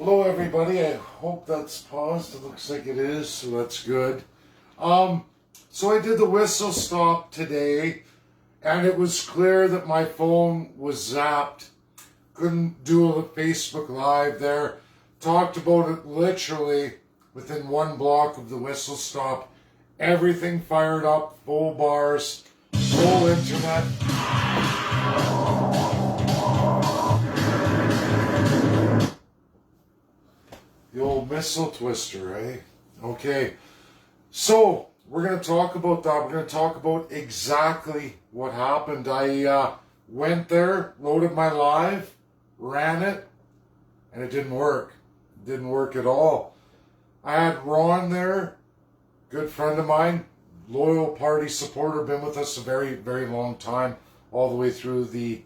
Hello everybody, I hope that's paused. It looks like it is, so that's good. So I did the whistle stop today, and it was clear that my phone was zapped. Couldn't do a Facebook Live there. Talked about it literally within one block of the whistle stop. Everything fired up, full bars, full internet. The old missile twister, eh? Okay, so we're going to talk about that. We're going to talk about exactly what happened. I went there, loaded my live, ran it, and it didn't work. It didn't work at all. I had Ron there, good friend of mine, loyal party supporter, been with us a very, very long time, all the way through the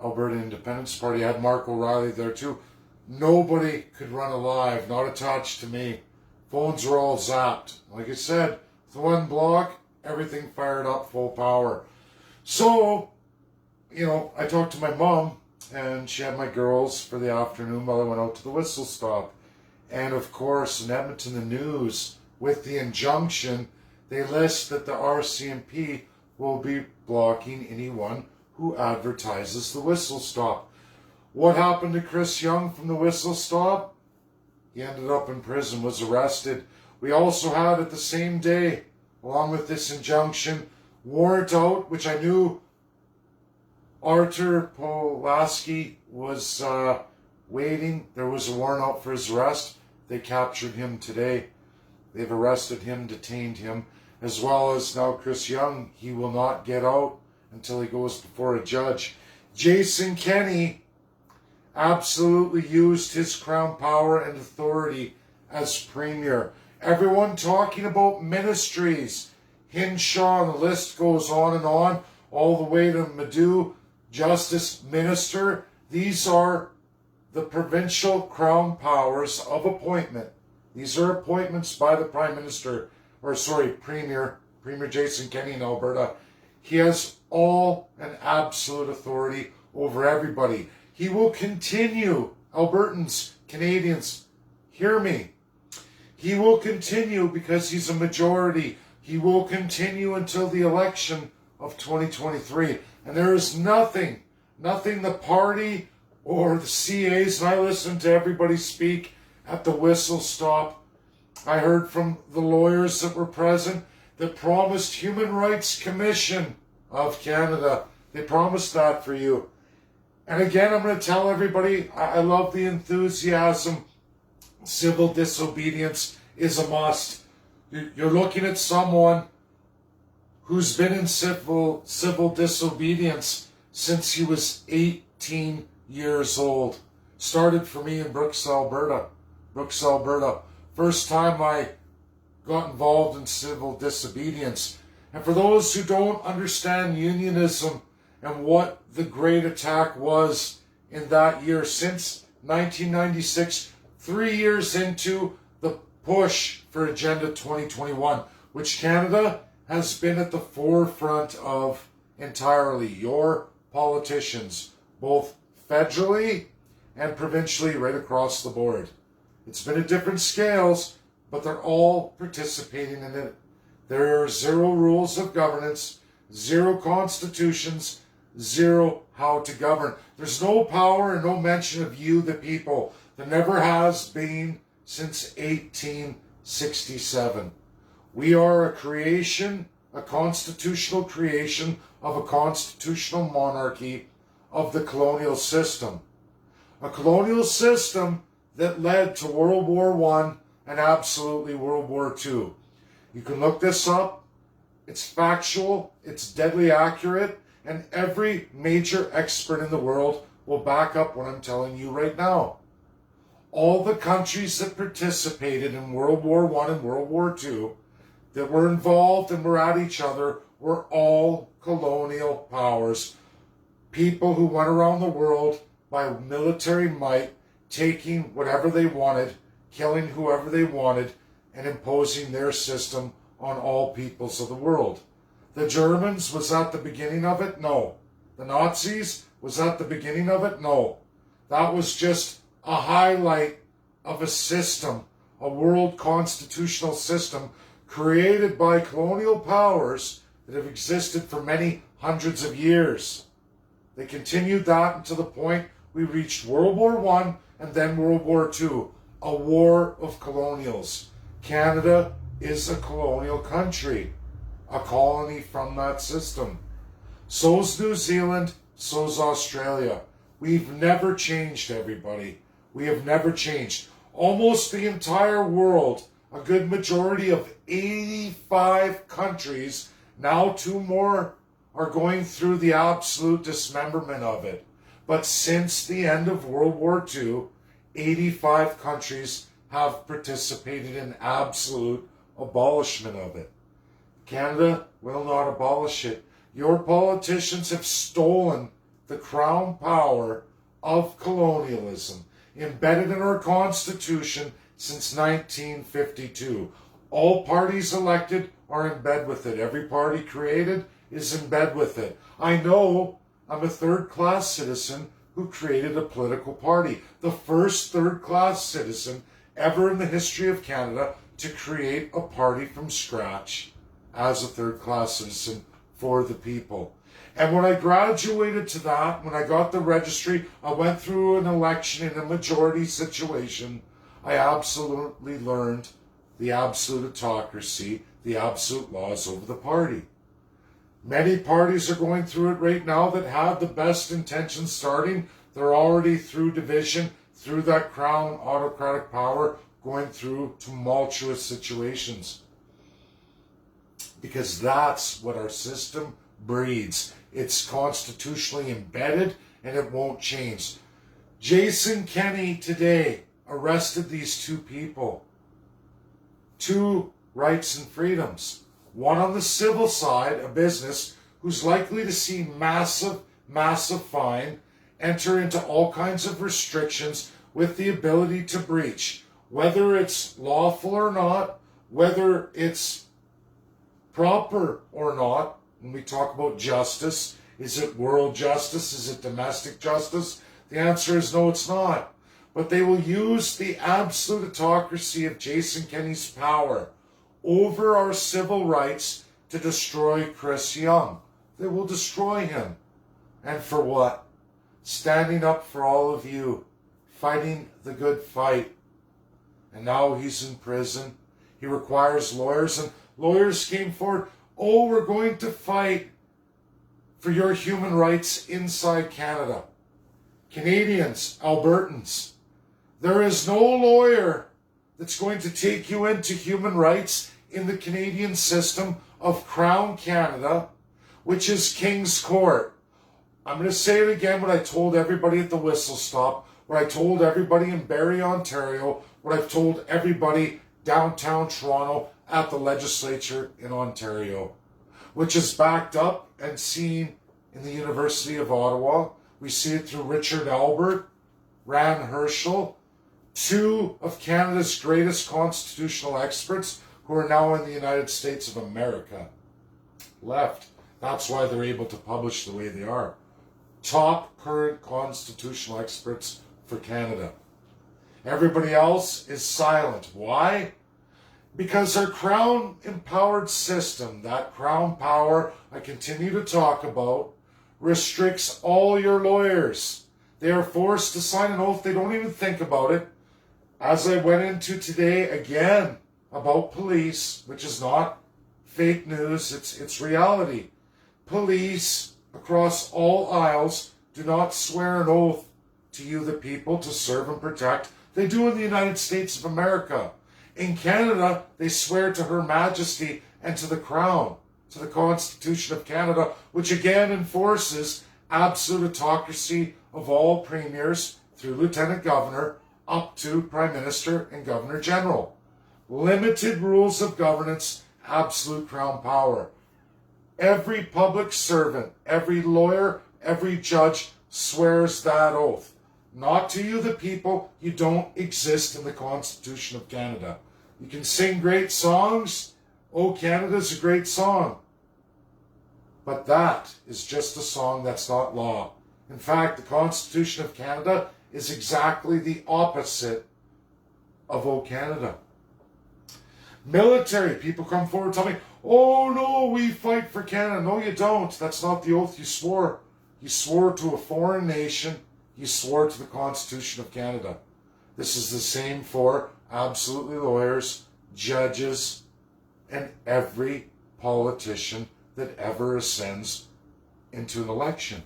Alberta Independence Party. I had Mark O'Reilly there too. Nobody could run a live, not attached to me. Phones were all zapped. Like I said, the one block, everything fired up full power. So, I talked to my mom, and she had my girls for the afternoon while I went out to the whistle stop. And of course, in Edmonton, the news, with the injunction, they list that the RCMP will be blocking anyone who advertises the whistle stop. What happened to Chris Young from the whistle stop? He ended up in prison, was arrested. We also had at the same day, along with this injunction, warrant out, which I knew Artur Pulaski was waiting. There was a warrant out for his arrest. They captured him today. They've arrested him, detained him, as well as now Chris Young. He will not get out until he goes before a judge. Jason Kenney absolutely used his crown power and authority as premier. Everyone talking about ministries. Hinshaw, and the list goes on and on, all the way to Madu, Justice Minister. These are the provincial crown powers of appointment. These are appointments by the Premier Jason Kenney in Alberta. He has all and absolute authority over everybody. He will continue, Albertans, Canadians, hear me. He will continue because he's a majority. He will continue until the election of 2023. And there is nothing the party or the CAs, and I listened to everybody speak at the whistle stop. I heard from the lawyers that were present that promised Human Rights Commission of Canada. They promised that for you. And again, I'm going to tell everybody, I love the enthusiasm. Civil disobedience is a must. You're looking at someone who's been in civil disobedience since he was 18 years old. Started for me in Brooks, Alberta. First time I got involved in civil disobedience. And for those who don't understand unionism and what the great attack was in that year, since 1996, 3 years into the push for Agenda 2021, which Canada has been at the forefront of entirely. Your politicians, both federally and provincially, right across the board. It's been at different scales, but they're all participating in it. There are zero rules of governance, zero constitutions, zero how to govern. There's no power and no mention of you, the people. There never has been since 1867. We are a creation, a constitutional creation of a constitutional monarchy of the colonial system. A colonial system that led to World War I and absolutely World War II. You can look this up. It's factual, it's deadly accurate, and every major expert in the world will back up what I'm telling you right now. All the countries that participated in World War I and World War II that were involved and were at each other were all colonial powers. People who went around the world by military might, taking whatever they wanted, killing whoever they wanted, and imposing their system on all peoples of the world. The Germans, was that the beginning of it? No. The Nazis, was that the beginning of it? No. That was just a highlight of a system, a world constitutional system created by colonial powers that have existed for many hundreds of years. They continued that until the point we reached World War I and then World War II, a war of colonials. Canada is a colonial country, a colony from that system. So's New Zealand, so's Australia. We've never changed, everybody. We have never changed. Almost the entire world, a good majority of 85 countries, now 2 more are going through the absolute dismemberment of it. But since the end of World War II, 85 countries have participated in absolute abolishment of it. Canada will not abolish it. Your politicians have stolen the crown power of colonialism, embedded in our Constitution since 1952. All parties elected are in bed with it. Every party created is in bed with it. I know I'm a third-class citizen who created a political party. The first third-class citizen ever in the history of Canada to create a party from scratch as a third-class citizen for the people. And when I graduated to that, when I got the registry, I went through an election in a majority situation. I absolutely learned the absolute autocracy, the absolute laws over the party. Many parties are going through it right now that have the best intentions starting. They're already through division, through that crown autocratic power, going through tumultuous situations. Because that's what our system breeds. It's constitutionally embedded and it won't change. Jason Kenney today arrested these 2 people. 2 rights and freedoms. One on the civil side, a business who's likely to see massive fine, enter into all kinds of restrictions with the ability to breach. Whether it's lawful or not, whether it's proper or not, when we talk about justice, is it world justice? Is it domestic justice? The answer is no, it's not. But they will use the absolute autocracy of Jason Kenney's power over our civil rights to destroy Chris Young. They will destroy him. And for what? Standing up for all of you, fighting the good fight. And now he's in prison. He requires lawyers, and lawyers came forward. Oh, we're going to fight for your human rights inside Canada. Canadians, Albertans, there is no lawyer that's going to take you into human rights in the Canadian system of Crown Canada, which is King's Court. I'm going to say it again, what I told everybody at the Whistle Stop, what I told everybody in Barrie, Ontario, what I've told everybody downtown Toronto at the legislature in Ontario, which is backed up and seen in the University of Ottawa. We see it through Richard Albert, Rand Herschel, 2 of Canada's greatest constitutional experts who are now in the United States of America. Left. That's why they're able to publish the way they are. Top current constitutional experts for Canada. Everybody else is silent. Why? Because our Crown-empowered system, that Crown power I continue to talk about, restricts all your lawyers. They are forced to sign an oath. They don't even think about it. As I went into today again about police, which is not fake news, it's reality. Police across all aisles do not swear an oath to you, the people, to serve and protect. They do in the United States of America. In Canada, they swear to Her Majesty and to the Crown, to the Constitution of Canada, which again enforces absolute autocracy of all premiers through Lieutenant Governor up to Prime Minister and Governor General. Limited rules of governance, absolute Crown power. Every public servant, every lawyer, every judge swears that oath. Not to you, the people. You don't exist in the Constitution of Canada. You can sing great songs. Oh, Canada's a great song. But that is just a song, that's not law. In fact, the Constitution of Canada is exactly the opposite of O Canada. Military, people come forward and tell me, oh no, we fight for Canada. No, you don't. That's not the oath you swore. You swore to a foreign nation. You swore to the Constitution of Canada. This is the same for absolutely lawyers, judges, and every politician that ever ascends into an election.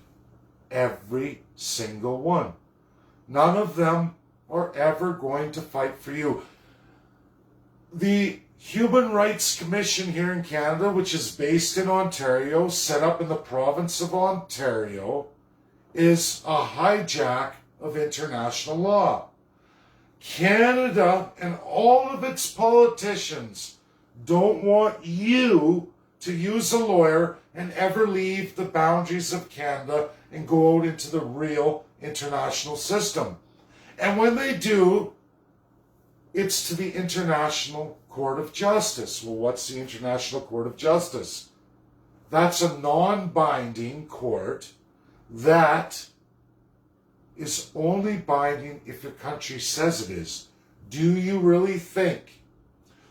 Every single one. None of them are ever going to fight for you. The Human Rights Commission here in Canada, which is based in Ontario, set up in the province of Ontario, is a hijack of international law. Canada and all of its politicians don't want you to use a lawyer and ever leave the boundaries of Canada and go out into the real international system. And when they do, it's to the International Court of Justice. Well, what's the International Court of Justice? That's a non-binding court that is only binding if your country says it is. Do you really think,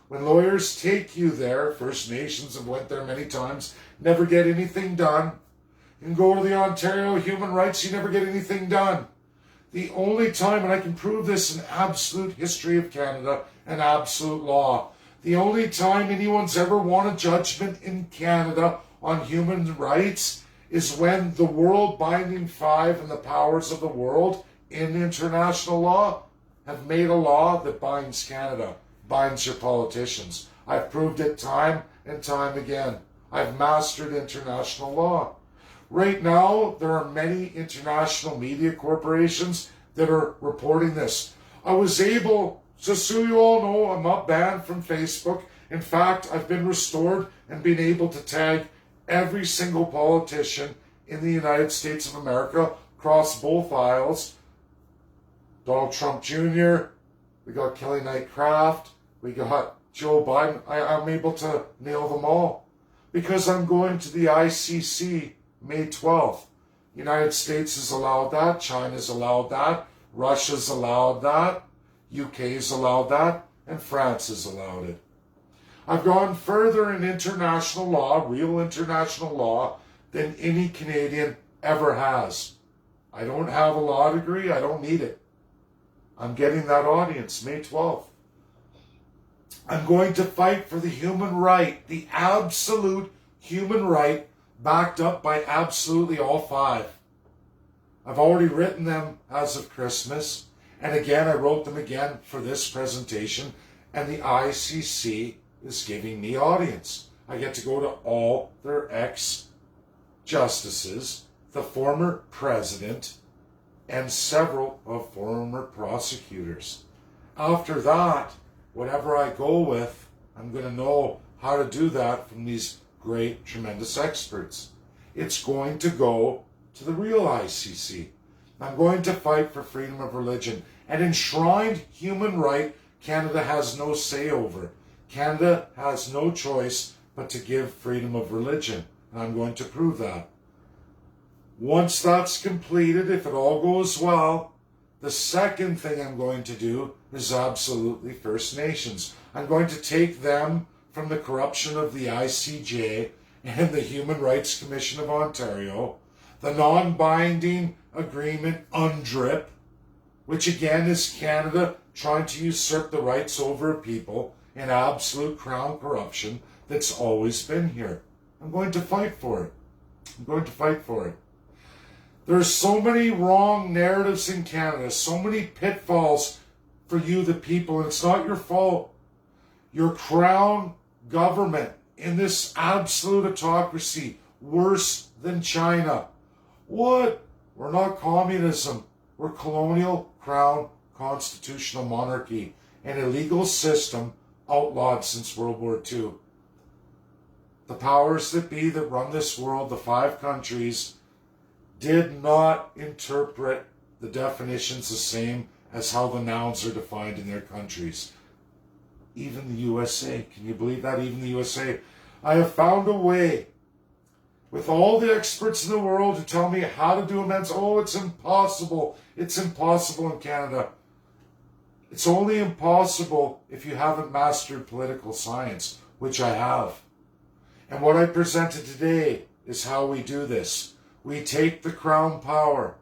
when lawyers take you there, First Nations have went there many times, never get anything done? You can go to the Ontario Human Rights, you never get anything done. The only time, and I can prove this in absolute history of Canada and absolute law, the only time anyone's ever won a judgment in Canada on human rights is when the world binding five and the powers of the world in international law have made a law that binds Canada, binds your politicians. I've proved it time and time again. I've mastered international law. Right now, there are many international media corporations that are reporting this. I was able, just so you all know, I'm not banned from Facebook. In fact, I've been restored and been able to tag every single politician in the United States of America across both aisles. Donald Trump Jr., we got Kelly Knight Kraft, we got Joe Biden. I'm able to nail them all because I'm going to the ICC May 12th. United States has allowed that, China's allowed that, Russia's allowed that, UK's allowed that, and France has allowed it. I've gone further in international law, real international law, than any Canadian ever has. I don't have a law degree, I don't need it. I'm getting that audience May 12th. I'm going to fight for the human right, the absolute human right, backed up by absolutely all five. I've already written them as of Christmas, and again, I wrote them again for this presentation, and the ICC is giving me audience. I get to go to all their ex-justices, the former president, and several of former prosecutors. After that, whatever I go with, I'm going to know how to do that from these great, tremendous experts. It's going to go to the real ICC. I'm going to fight for freedom of religion. An enshrined human right Canada has no say over. Canada has no choice but to give freedom of religion. And I'm going to prove that. Once that's completed, if it all goes well, the second thing I'm going to do is absolutely First Nations. I'm going to take them from the corruption of the ICJ and the Human Rights Commission of Ontario, the non-binding agreement UNDRIP, which again is Canada trying to usurp the rights over a people in absolute crown corruption that's always been here. I'm going to fight for it. I'm going to fight for it. There's so many wrong narratives in Canada, so many pitfalls for you, the people, and it's not your fault. Your crown government in this absolute autocracy, worse than China. What? We're not communism. We're colonial crown constitutional monarchy, an illegal system outlawed since World War II. The powers that be that run this world, the five countries, did not interpret the definitions the same as how the nouns are defined in their countries. Even the USA. Can you believe that? Even the USA. I have found a way with all the experts in the world who tell me how to do amends. Oh, it's impossible. It's impossible in Canada. It's only impossible if you haven't mastered political science, which I have. And what I presented today is how we do this. We take the crown power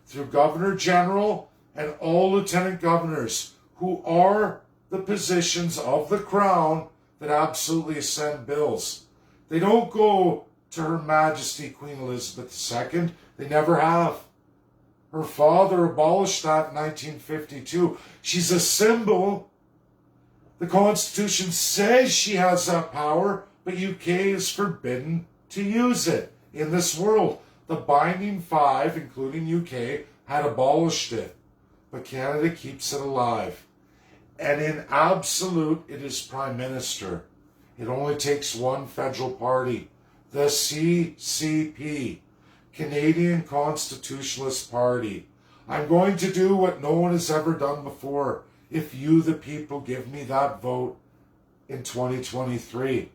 through Governor General and all Lieutenant Governors, who are the positions of the crown that absolutely send bills. They don't go to Her Majesty Queen Elizabeth II. They never have. Her father abolished that in 1952. She's a symbol. The Constitution says she has that power, but UK is forbidden to use it in this world. The binding five, including UK, had abolished it, but Canada keeps it alive. And in absolute, it is Prime Minister. It only takes one federal party, the CCP, Canadian Constitutionalist Party. I'm going to do what no one has ever done before if you, the people, give me that vote in 2023.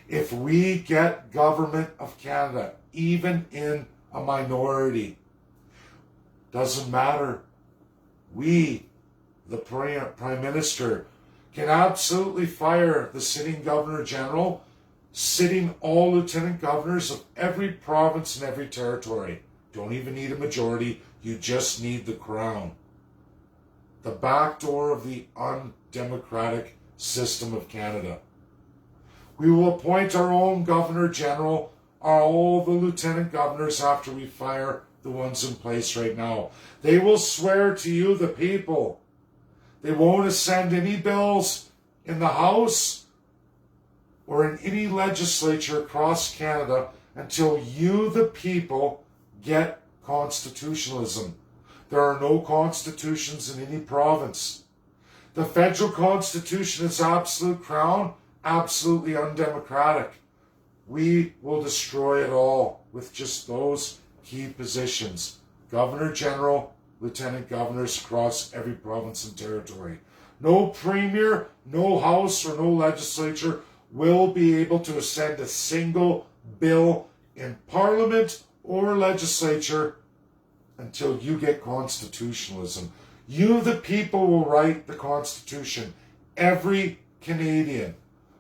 If we get Government of Canada, even in a minority, doesn't matter. We, the Prime Minister, can absolutely fire the sitting Governor General, sitting all Lieutenant Governors of every province and every territory. Don't even need a majority, you just need the crown. The back door of the undemocratic system of Canada. We will appoint our own Governor General, all the Lieutenant Governors after we fire the ones in place right now. They will swear to you, the people. They won't send any bills in the House or in any legislature across Canada until you, the people, get constitutionalism. There are no constitutions in any province. The federal constitution is absolute crown, absolutely undemocratic. We will destroy it all with just those key positions. Governor General, Lieutenant Governors across every province and territory. No Premier, no House, or no legislature will be able to send a single bill in Parliament or legislature until you get constitutionalism. You, the people, will write the Constitution. Every Canadian,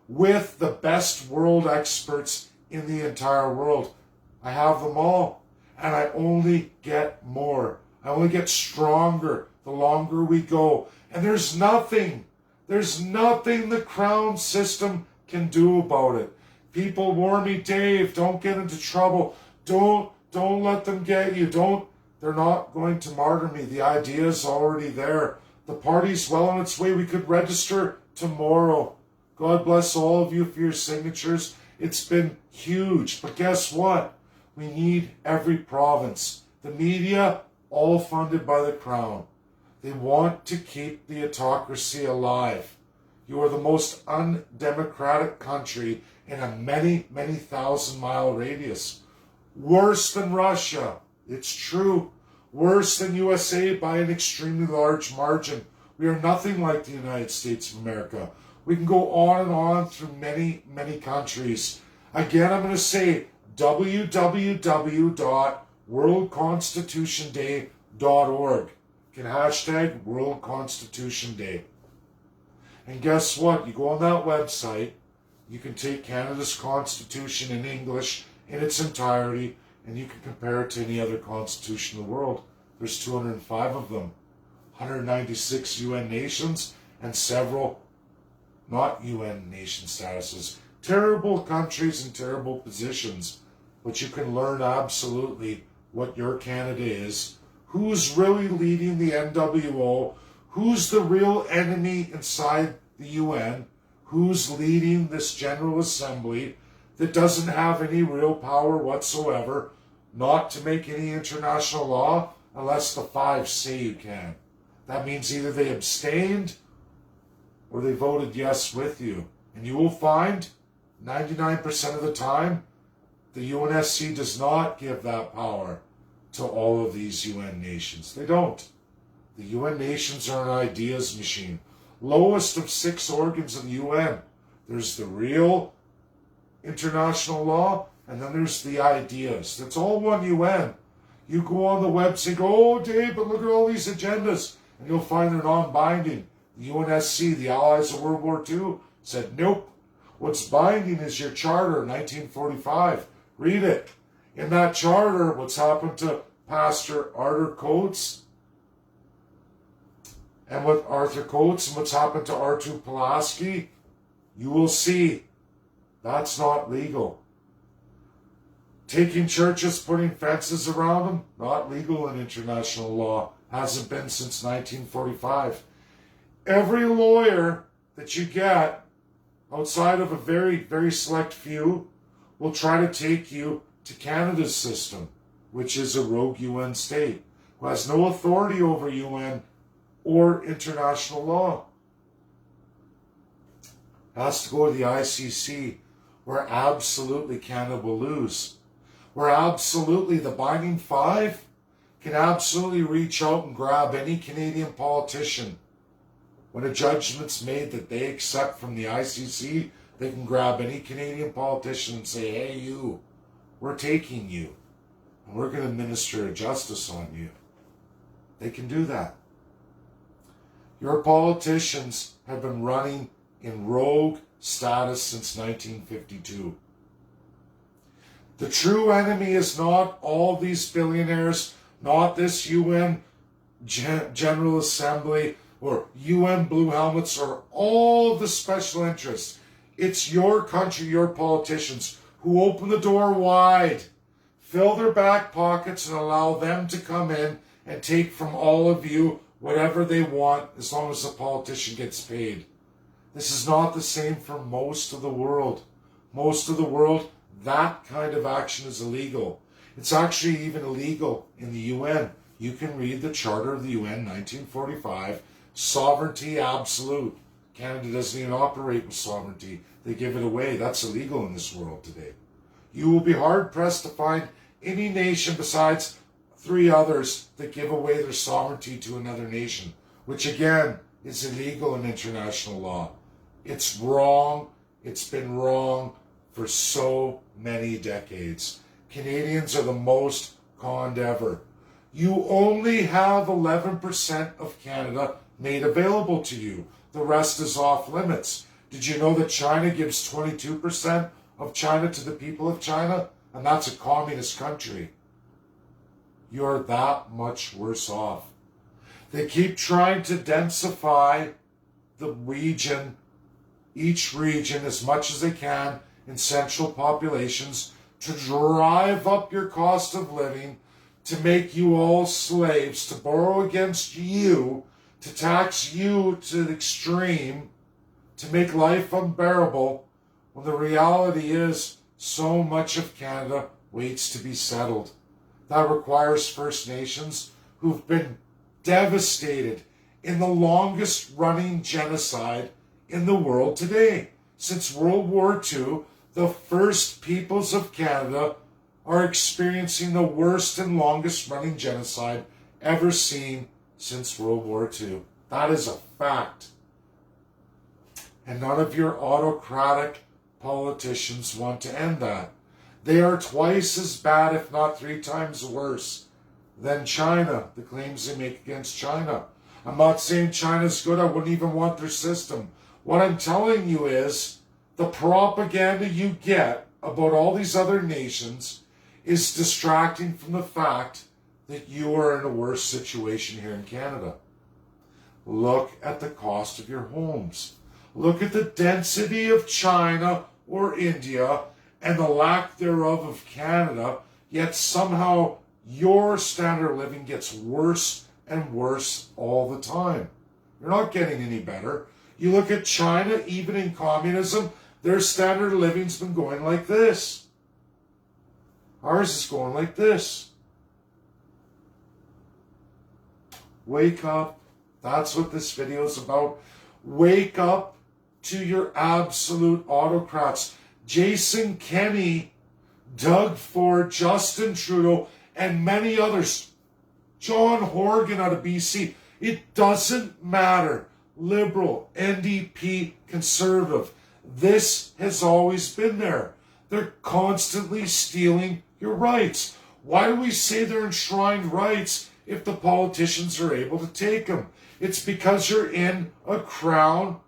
with the best world experts in the entire world. I have them all, and I only get more. I only get stronger the longer we go. And there's nothing the crown system can do about it. People warn me, Dave, don't get into trouble. Don't let them get you. They're not going to martyr me. The idea is already there. The party's well on its way. We could register tomorrow. God bless all of you for your signatures. It's been huge. But guess what? We need every province. The media, all funded by the crown. They want to keep the autocracy alive. You are the most undemocratic country in a many, many thousand-mile radius. Worse than Russia. It's true. Worse than USA by an extremely large margin. We are nothing like the United States of America. We can go on and on through many, many countries. Again, I'm going to say www.worldconstitutionday.org. You can hashtag World Constitution Day. And guess what? You go on that website, you can take Canada's Constitution in English in its entirety, and you can compare it to any other constitution in the world. There's 205 of them, 196 UN nations, and several not UN nation statuses. Terrible countries and terrible positions, but you can learn absolutely what your Canada is, who's really leading the NWO, who's the real enemy inside the UN, who's leading this General Assembly that doesn't have any real power whatsoever, not to make any international law unless the five say you can. That means either they abstained or they voted yes with you. And you will find 99% of the time the UNSC does not give that power to all of these UN nations. They don't. The UN nations are an ideas machine. Lowest of 6 organs of the UN. There's the real international law, and then there's the ideas. That's all one UN. You go on the website, go, oh, Dave, but look at all these agendas. and you'll find they're non-binding. The UNSC, the Allies of World War II, said, nope. What's binding is your charter, 1945. Read it. In that charter, what's happened to Pastor Arthur Coates and what's happened to Artur Pulaski, you will see that's not legal. Taking churches, putting fences around them, not legal in international law. Hasn't been since 1945. Every lawyer that you get, outside of a very, very select few, will try to take you to Canada's system, which is a rogue UN state, who has no authority over UN or international law. Has to go to the ICC, where absolutely Canada will lose. Where absolutely the binding five can absolutely reach out and grab any Canadian politician. When a judgment's made that they accept from the ICC, they can grab any Canadian politician and say, hey, you, we're taking you, and we're going to administer justice on you. They can do that. Your politicians have been running in rogue status since 1952. The true enemy is not all these billionaires, not this UN General Assembly or UN Blue Helmets or all of the special interests. It's your country, your politicians who open the door wide, fill their back pockets and allow them to come in and take from all of you whatever they want as long as the politician gets paid. This is not the same for most of the world. Most of the world, that kind of action is illegal. It's actually even illegal in the UN. You can read the Charter of the UN, 1945, sovereignty absolute. Canada doesn't even operate with sovereignty. They give it away. That's illegal in this world today. You will be hard-pressed to find any nation besides 3 others that give away their sovereignty to another nation, which again is illegal in international law. It's wrong. It's been wrong for so many decades. Canadians are the most conned ever. You only have 11% of Canada made available to you. The rest is off limits. Did you know that China gives 22% of China to the people of China? And that's a communist country. You're that much worse off. They keep trying to densify the region, each region, as much as they can in central populations to drive up your cost of living, to make you all slaves, to borrow against you, to tax you to the extreme, to make life unbearable, when the reality is so much of Canada waits to be settled. That requires First Nations who've been devastated in the longest running genocide in the world today. Since World War II, the First Peoples of Canada are experiencing the worst and longest running genocide ever seen since World War II. That is a fact. And none of your autocratic politicians want to end that. They are twice as bad, if not 3 times worse, than China, the claims they make against China. I'm not saying China's good. I wouldn't even want their system. What I'm telling you is the propaganda you get about all these other nations is distracting from the fact that you are in a worse situation here in Canada. Look at the cost of your homes. Look at the density of China or India and the lack thereof of Canada, yet somehow your standard of living gets worse and worse all the time. You're not getting any better. You look at China, even in communism, their standard of living's been going like this. Ours is going like this. Wake up. That's what this video is about. Wake up to your absolute autocrats. Jason Kenney, Doug Ford, Justin Trudeau, and many others. John Horgan out of BC. It doesn't matter. Liberal, NDP, Conservative. This has always been there. They're constantly stealing your rights. Why do we say they're enshrined rights if the politicians are able to take them. It's because you're in a crown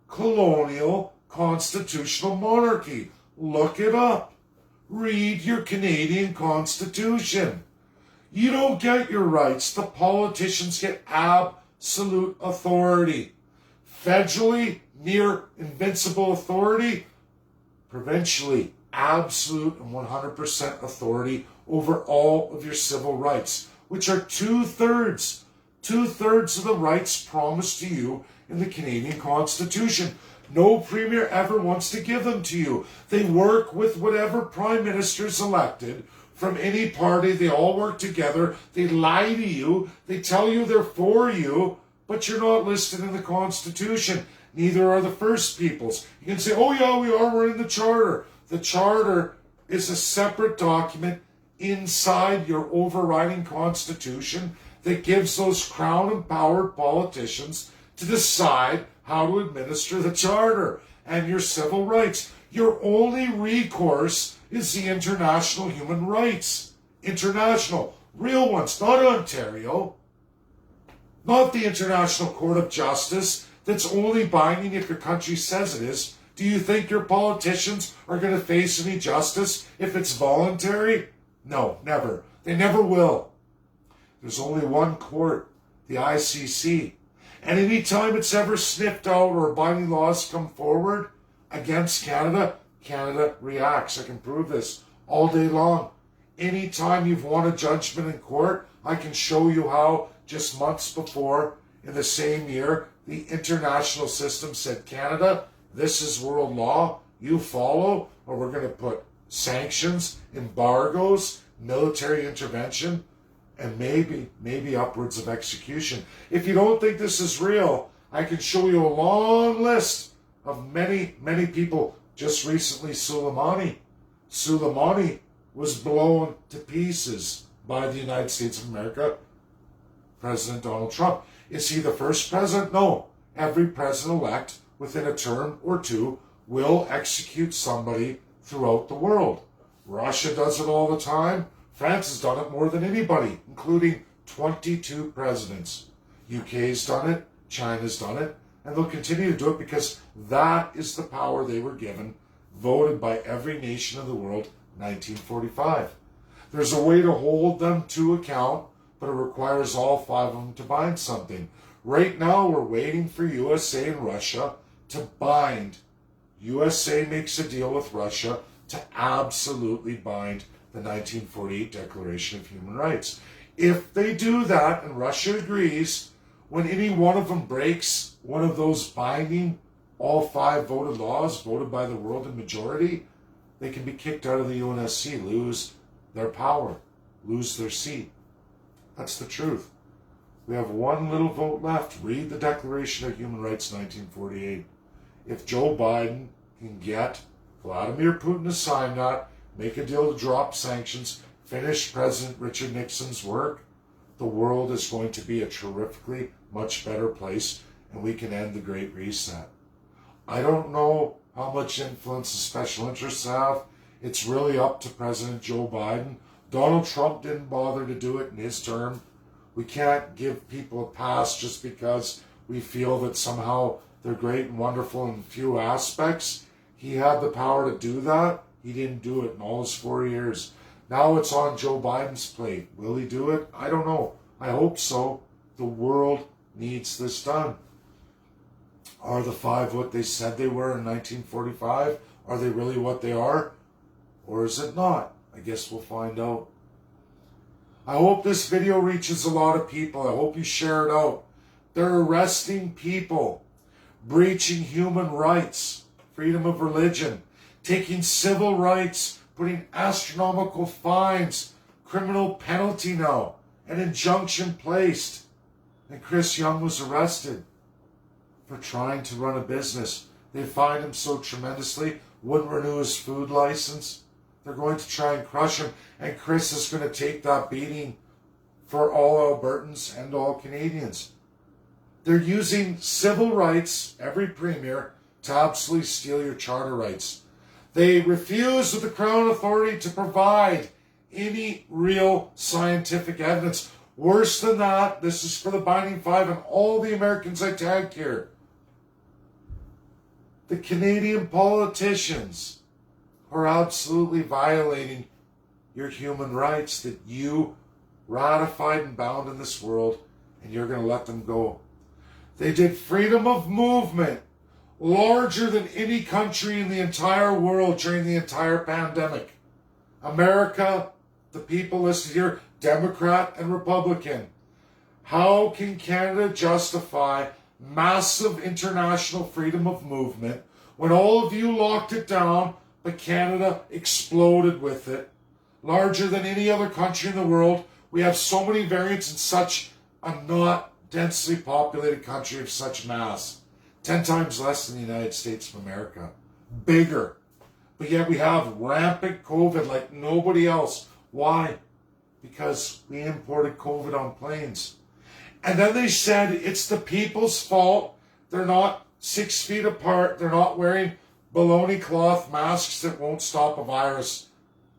colonial constitutional monarchy. Look it up. Read your Canadian Constitution. You don't get your rights. The politicians get absolute authority. Federally, near invincible authority. Provincially, absolute and 100% authority over all of your civil rights, which are two-thirds of the rights promised to you in the Canadian Constitution. No premier ever wants to give them to you. They work with whatever prime minister is elected from any party. They all work together. They lie to you. They tell you they're for you, but you're not listed in the Constitution. Neither are the First Peoples. You can say, oh yeah, we are, we're in the Charter. The Charter is a separate document inside your overriding Constitution that gives those crown-empowered politicians to decide how to administer the Charter and your civil rights. Your only recourse is the international human rights. International, real ones, not Ontario. Not the International Court of Justice that's only binding if your country says it is. Do you think your politicians are going to face any justice if it's voluntary? No, never. They never will. There's only one court, the ICC. And any time it's ever sniffed out or binding laws come forward against Canada, Canada reacts. I can prove this all day long. Anytime you've won a judgment in court, I can show you how just months before, in the same year, the international system said, Canada, this is world law, you follow, or we're going to put sanctions, embargoes, military intervention, and maybe upwards of execution. If you don't think this is real, I can show you a long list of many people. Just recently, Soleimani was blown to pieces by the United States of America, President Donald Trump. Is he the first president? No. Every president-elect within a term or two will execute somebody throughout the world. Russia does it all the time. France has done it more than anybody, including 22 presidents. UK's done it, China's done it, and they'll continue to do it because that is the power they were given, voted by every nation of the world, 1945. There's a way to hold them to account, but it requires all five of them to bind something. Right now, we're waiting for USA and Russia to bind. USA makes a deal with Russia to absolutely bind the 1948 Declaration of Human Rights. If they do that, and Russia agrees, when any one of them breaks one of those binding, all five voted laws, voted by the world in majority, they can be kicked out of the UNSC, lose their power, lose their seat. That's the truth. We have one little vote left. Read the Declaration of Human Rights, 1948. If Joe Biden can get Vladimir Putin to sign that, make a deal to drop sanctions, finish President Richard Nixon's work, the world is going to be a terrifically much better place, and we can end the Great Reset. I don't know how much influence the special interests have. It's really up to President Joe Biden. Donald Trump didn't bother to do it in his term. We can't give people a pass just because we feel that somehow they're great and wonderful in few aspects. He had the power to do that. He didn't do it in all his 4 years. Now it's on Joe Biden's plate. Will he do it? I don't know. I hope so. The world needs this done. Are the five what they said they were in 1945? Are they really what they are? Or is it not? I guess we'll find out. I hope this video reaches a lot of people. I hope you share it out. They're arresting people, breaching human rights, freedom of religion, taking civil rights, putting astronomical fines, criminal penalty now, an injunction placed. And Chris Young was arrested for trying to run a business. They fined him so tremendously, wouldn't renew his food license. They're going to try and crush him, and Chris is going to take that beating for all Albertans and all Canadians. They're using civil rights, every premier, to absolutely steal your charter rights. They refuse with the Crown authority to provide any real scientific evidence. Worse than that, this is for the Binding Five and all the Americans I tagged here. The Canadian politicians are absolutely violating your human rights that you ratified and bound in this world, and you're going to let them go. They did freedom of movement larger than any country in the entire world during the entire pandemic. America, the people listed here, Democrat and Republican. How can Canada justify massive international freedom of movement when all of you locked it down, but Canada exploded with it? Larger than any other country in the world. We have so many variants in such a not densely populated country of such mass. 10 times less than the United States of America. Bigger. But yet we have rampant COVID like nobody else. Why? Because we imported COVID on planes. And then they said it's the people's fault. They're not 6 feet apart. They're not wearing baloney cloth masks that won't stop a virus.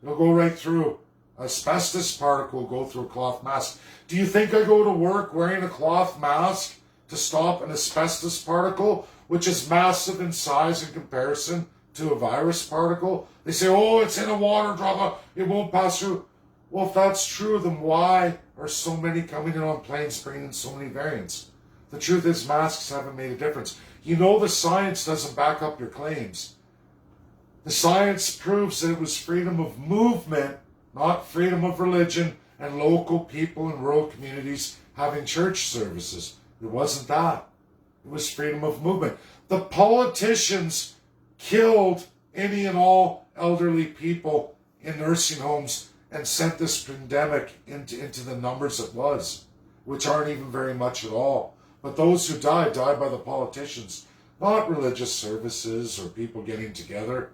It'll go right through. Asbestos particle will go through a cloth mask. Do you think I go to work wearing a cloth mask to stop an asbestos particle, which is massive in size in comparison to a virus particle? They say, oh, it's in a water drop, it won't pass through. Well, if that's true, then why are so many coming in on planes bringing in so many variants? The truth is masks haven't made a difference. You know the science doesn't back up your claims. The science proves that it was freedom of movement, not freedom of religion and local people in rural communities having church services. It wasn't that. It was freedom of movement. The politicians killed any and all elderly people in nursing homes and sent this pandemic into the numbers it was, which aren't even very much at all. But those who died by the politicians, not religious services or people getting together.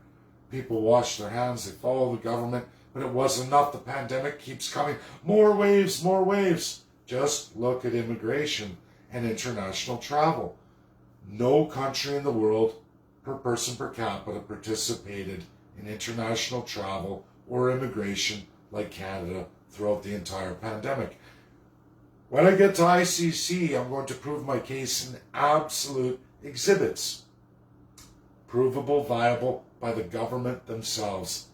People wash their hands, they follow the government, but it wasn't enough. The pandemic keeps coming. More waves, more waves. Just look at immigration and international travel. No country in the world per person per capita participated in international travel or immigration like Canada throughout the entire pandemic. When I get to ICC, I'm going to prove my case in absolute exhibits. Provable, viable by the government themselves.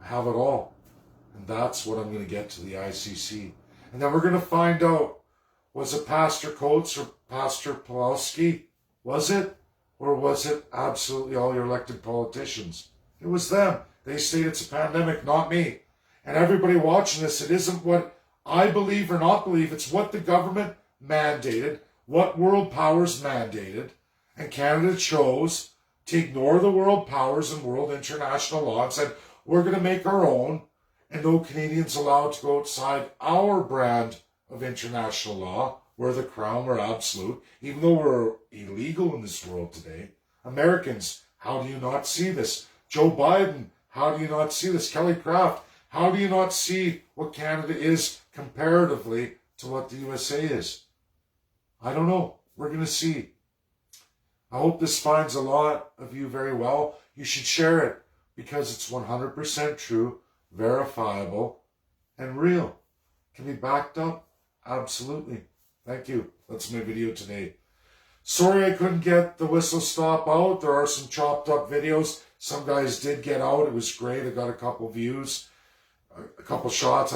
I have it all. And that's what I'm going to get to the ICC. And then we're going to find out, was it Pastor Coates or Pastor Pawlowski? Was it? Or was it absolutely all your elected politicians? It was them. They say it's a pandemic, not me. And everybody watching this, it isn't what I believe or not believe. It's what the government mandated, what world powers mandated. And Canada chose to ignore the world powers and world international law and said, we're going to make our own. And no Canadians allowed to go outside our brand of international law, we're the crown, we're absolute, even though we're illegal in this world today. Americans, how do you not see this? Joe Biden, how do you not see this? Kelly Craft, how do you not see what Canada is comparatively to what the USA is? I don't know. We're going to see. I hope this finds a lot of you very well. You should share it because it's 100% true, verifiable, and real. Can be backed up? Absolutely. Thank you. That's my video today. Sorry I couldn't get the whistle stop out. There are some chopped up videos. Some guys did get out. It was great. I got a couple views, a couple shots.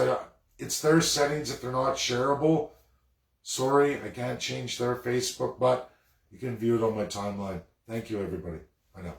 It's their settings if they're not shareable. Sorry, I can't change their Facebook, but you can view it on my timeline. Thank you, everybody. I know.